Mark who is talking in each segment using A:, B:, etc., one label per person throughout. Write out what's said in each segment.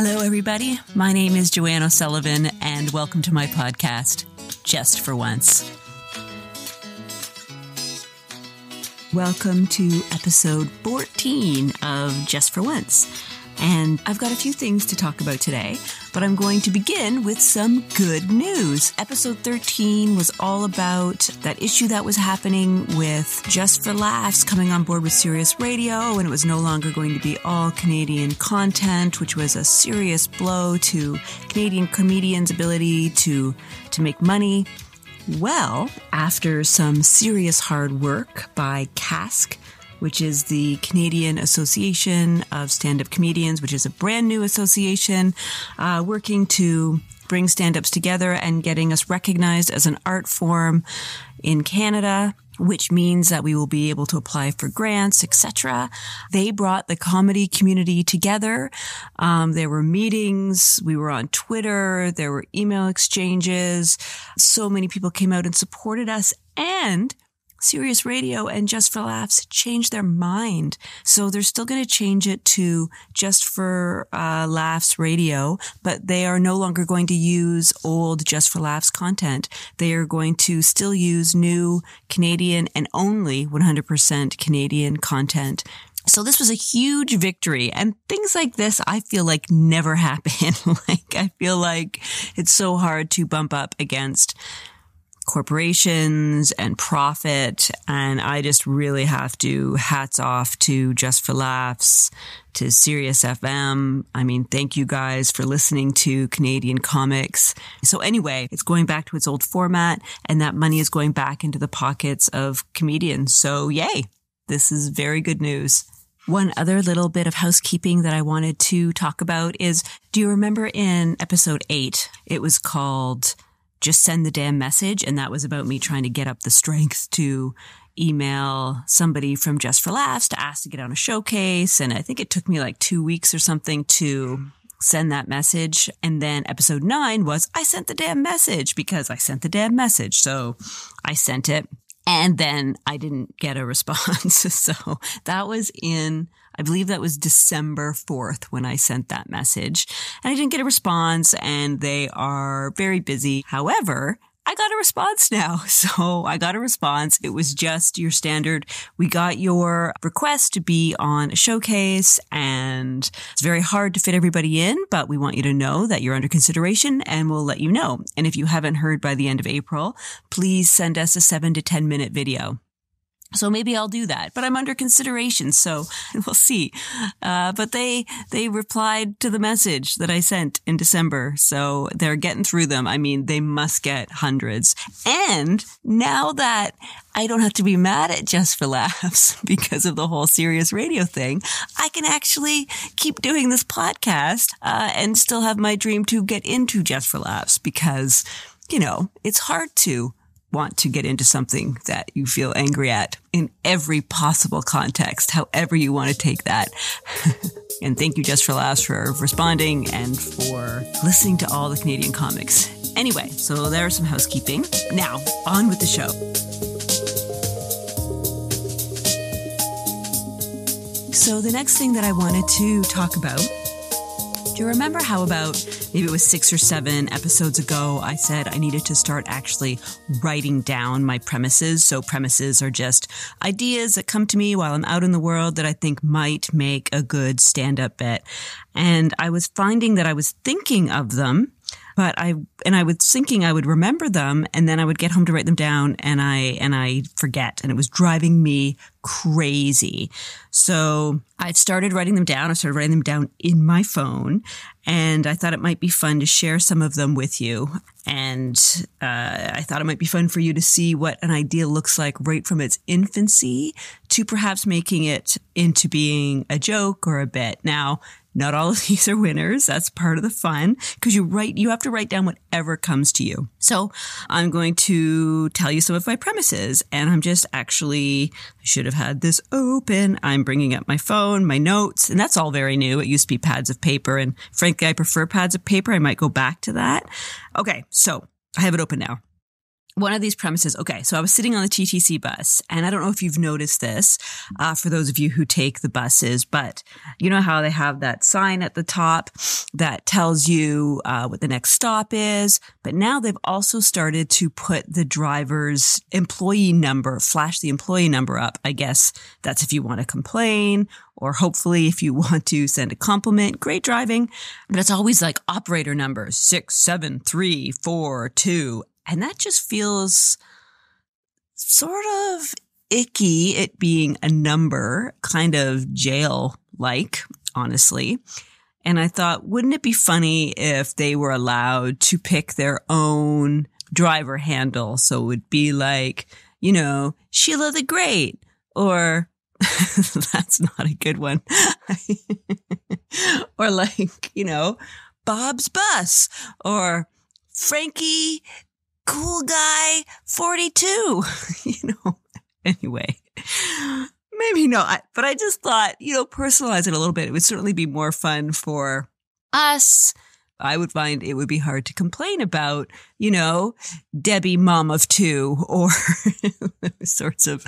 A: Hello, everybody. My name is Joanne O'Sullivan, and welcome to my podcast, Just for Once. Welcome to episode 14 of Just for Once. And I've got a few things to talk about today, but I'm going to begin with some good news. Episode 13 was all about that issue that was happening with Just for Laughs coming on board with Sirius Radio, and it was no longer going to be all Canadian content, which was a serious blow to Canadian comedians' ability to make money. Well, after some serious hard work by CASC, which is the Canadian Association of Stand-Up Comedians, which is a brand new association working to bring stand-ups together and getting us recognized as an art form in Canada, which means that we will be able to apply for grants, etc. They brought the comedy community together. There were meetings. We were on Twitter. There were email exchanges. So many people came out and supported us, and Sirius Radio and Just for Laughs changed their mind. So they're still going to change it to Just for Laughs Radio, but they are no longer going to use old Just for Laughs content. They are going to still use new Canadian and only 100% Canadian content. So this was a huge victory, and things like this I feel like never happen. I feel like it's so hard to bump up against corporations and profit. And I just really have to hats off to Just for Laughs, to Sirius FM. I mean, thank you guys for listening to Canadian comics. So anyway, it's going back to its old format, and that money is going back into the pockets of comedians. So yay, this is very good news. One other little bit of housekeeping that I wanted to talk about is, do you remember in episode 8, it was called Just Send the Damn Message, and that was about me trying to get up the strength to email somebody from Just for Laughs to ask to get on a showcase, and I think it took me like 2 weeks or something to send that message. And then episode 9 was, I sent the damn message, because I sent the damn message. So I sent it, and then I didn't get a response. So that was I believe that was December 4th when I sent that message, and I didn't get a response, and they are very busy. However, I got a response now. So I got a response. It was just your standard. We got your request to be on a showcase, and it's very hard to fit everybody in, but we want you to know that you're under consideration, and we'll let you know. And if you haven't heard by the end of April, please send us a 7 to 10 minute video. So maybe I'll do that, but I'm under consideration, so we'll see. But they replied to the message that I sent in December, so they're getting through them. I mean, they must get hundreds. And now that I don't have to be mad at Just for Laughs because of the whole Sirius Radio thing, I can actually keep doing this podcast, and still have my dream to get into Just for Laughs, because, you know, it's hard to want to get into something that you feel angry at in every possible context, however you want to take that. And thank you, Just for Laughs, for responding and for listening to all the Canadian comics. Anyway, so there's some housekeeping. Now, on with the show. So the next thing that I wanted to talk about, do you remember how about maybe it was 6 or 7 episodes ago, I said I needed to start actually writing down my premises? So premises are just ideas that come to me while I'm out in the world that I think might make a good stand-up bit. And I was finding that I was thinking of them, but I was thinking I would remember them, and then I would get home to write them down, and I forget, and it was driving me crazy. So I started writing them down. I started writing them down in my phone, and I thought it might be fun to share some of them with you. And I thought it might be fun for you to see what an idea looks like right from its infancy to perhaps making it into being a joke or a bit. Now, not all of these are winners. That's part of the fun, because you have to write down whatever comes to you. So I'm going to tell you some of my premises, and I'm just I should have had this open. I'm bringing up my phone, my notes, and that's all very new. It used to be pads of paper, and frankly, I prefer pads of paper. I might go back to that. Okay, so I have it open now. one of these premises, okay, so I was sitting on the TTC bus, and I don't know if you've noticed this, for those of you who take the buses, but you know how they have that sign at the top that tells you what the next stop is, but now they've also started to put the driver's employee number, flash the employee number up. I guess that's if you want to complain, or hopefully if you want to send a compliment. Great driving. But it's always like operator number 67342. And that just feels sort of icky, it being a number, kind of jail-like, honestly. And I thought, wouldn't it be funny if they were allowed to pick their own driver handle? So it would be like, you know, Sheila the Great, or that's not a good one. Or like, you know, Bob's Bus, or Frankie Cool Guy 42, you know, anyway, maybe not, but I just thought, you know, personalize it a little bit. It would certainly be more fun for us. I would find it would be hard to complain about, you know, Debbie Mom of Two, or those sorts of,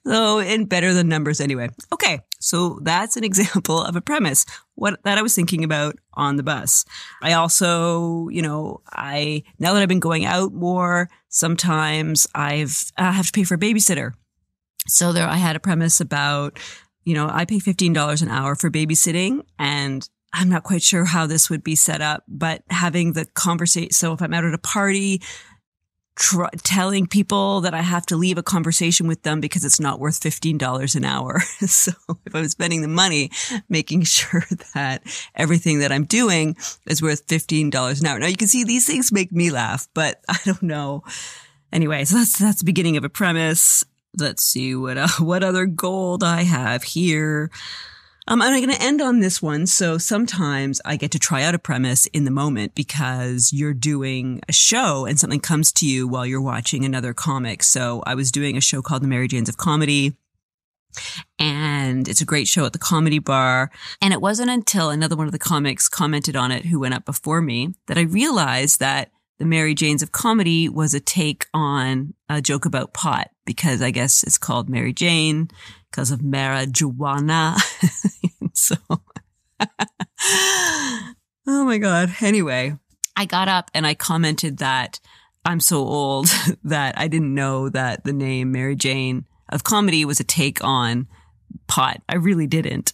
A: so, and better than numbers anyway. Okay. So that's an example of a premise that I was thinking about on the bus. I also, you know, now that I've been going out more, sometimes I have to pay for a babysitter. So there, I had a premise about, you know, I pay $15 an hour for babysitting, and I'm not quite sure how this would be set up, but having the conversation. So if I'm out at a party, telling people that I have to leave a conversation with them because it's not worth $15 an hour. So if I'm spending the money, making sure that everything that I'm doing is worth $15 an hour. Now you can see these things make me laugh, but I don't know. Anyway, so that's the beginning of a premise. Let's see what other gold I have here. I'm going to end on this one. So sometimes I get to try out a premise in the moment because you're doing a show and something comes to you while you're watching another comic. So I was doing a show called The Mary Janes of Comedy, and it's a great show at the Comedy Bar. And it wasn't until another one of the comics commented on it who went up before me that I realized that The Mary Janes of Comedy was a take on a joke about pot, because I guess it's called Mary Jane because of marijuana. So, oh my God. Anyway, I got up and I commented that I'm so old that I didn't know that the name Mary Jane of Comedy was a take on pot. I really didn't.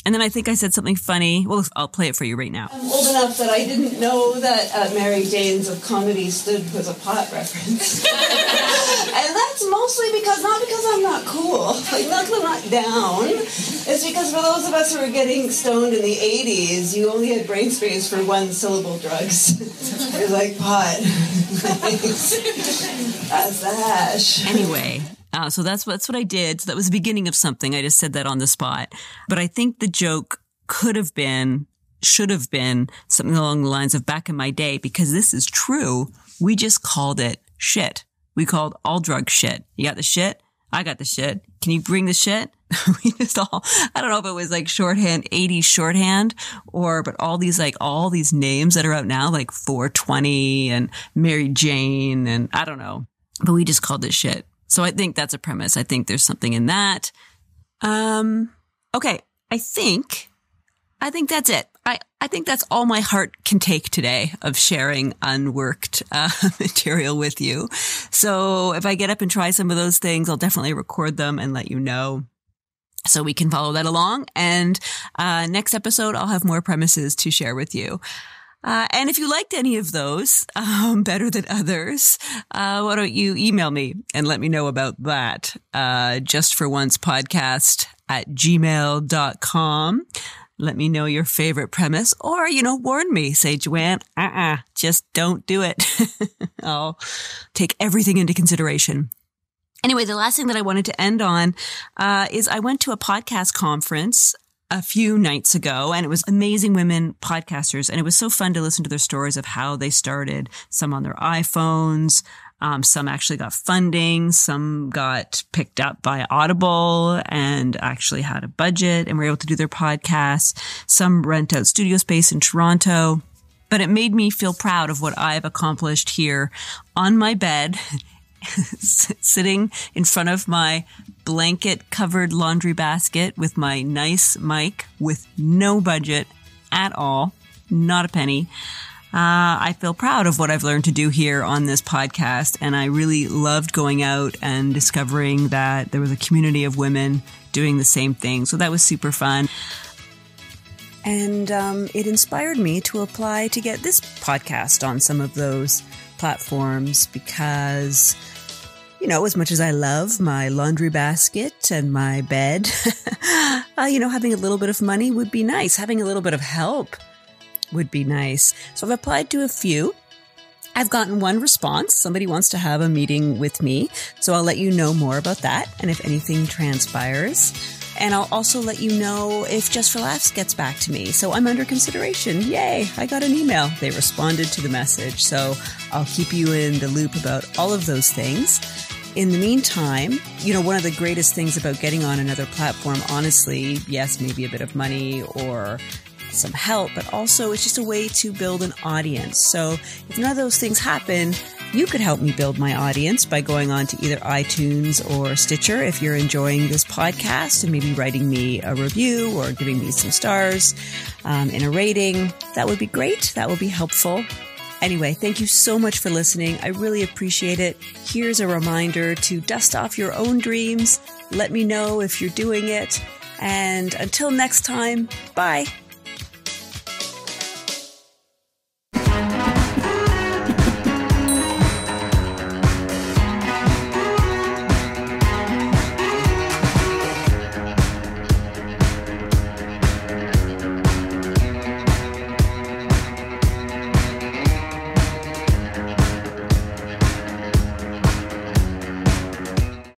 A: And then I think I said something funny. Well, I'll play it for you right now.
B: I'm old enough that I didn't know that Mary Jane's of Comedy stood as a pot reference. And that's mostly not because I'm not cool. Like, not because I'm not down. It's because for those of us who were getting stoned in the 80s, you only had brain space for one-syllable drugs. It was like pot. That's the hash.
A: Anyway. So that's what I did. So that was the beginning of something. I just said that on the spot. But I think the joke should have been something along the lines of, back in my day, because this is true, we just called it shit. We called all drugs shit. You got the shit? I got the shit. Can you bring the shit? We just all, I don't know if it was like shorthand, 80s shorthand, but all these names that are out now, like 420 and Mary Jane, and I don't know, but we just called it shit. So I think that's a premise. I think there's something in that. Okay. I think that's it. I think that's all my heart can take today of sharing unworked material with you. So if I get up and try some of those things, I'll definitely record them and let you know, so we can follow that along. And next episode, I'll have more premises to share with you. And if you liked any of those better than others, why don't you email me and let me know about that? justforoncepodcast@gmail.com. Let me know your favorite premise, or, warn me. Say, Joanne, just don't do it. I'll take everything into consideration. Anyway, the last thing that I wanted to end on is I went to a podcast conference a few nights ago, and it was amazing women podcasters. And it was so fun to listen to their stories of how they started, some on their iPhones. Some actually got funding. Some got picked up by Audible and actually had a budget and were able to do their podcasts. Some rent out studio space in Toronto. but it made me feel proud of what I've accomplished here on my bed, sitting in front of my blanket-covered laundry basket with my nice mic with no budget at all, not a penny. I feel proud of what I've learned to do here on this podcast, and I really loved going out and discovering that there was a community of women doing the same thing. So that was super fun. And it inspired me to apply to get this podcast on some of those platforms because, you know, as much as I love my laundry basket and my bed, having a little bit of money would be nice. Having a little bit of help would be nice. So I've applied to a few. I've gotten one response. Somebody wants to have a meeting with me. So I'll let you know more about that and if anything transpires. And I'll also let you know if Just for Laughs gets back to me. So I'm under consideration. Yay, I got an email. They responded to the message. So I'll keep you in the loop about all of those things. In the meantime, one of the greatest things about getting on another platform, honestly, yes, maybe a bit of money or some help, but also it's just a way to build an audience. So if none of those things happen, you could help me build my audience by going on to either iTunes or Stitcher if you're enjoying this podcast and maybe writing me a review or giving me some stars in a rating. That would be great. That would be helpful. Anyway, thank you so much for listening. I really appreciate it. Here's a reminder to dust off your own dreams. Let me know if you're doing it. And until next time, bye.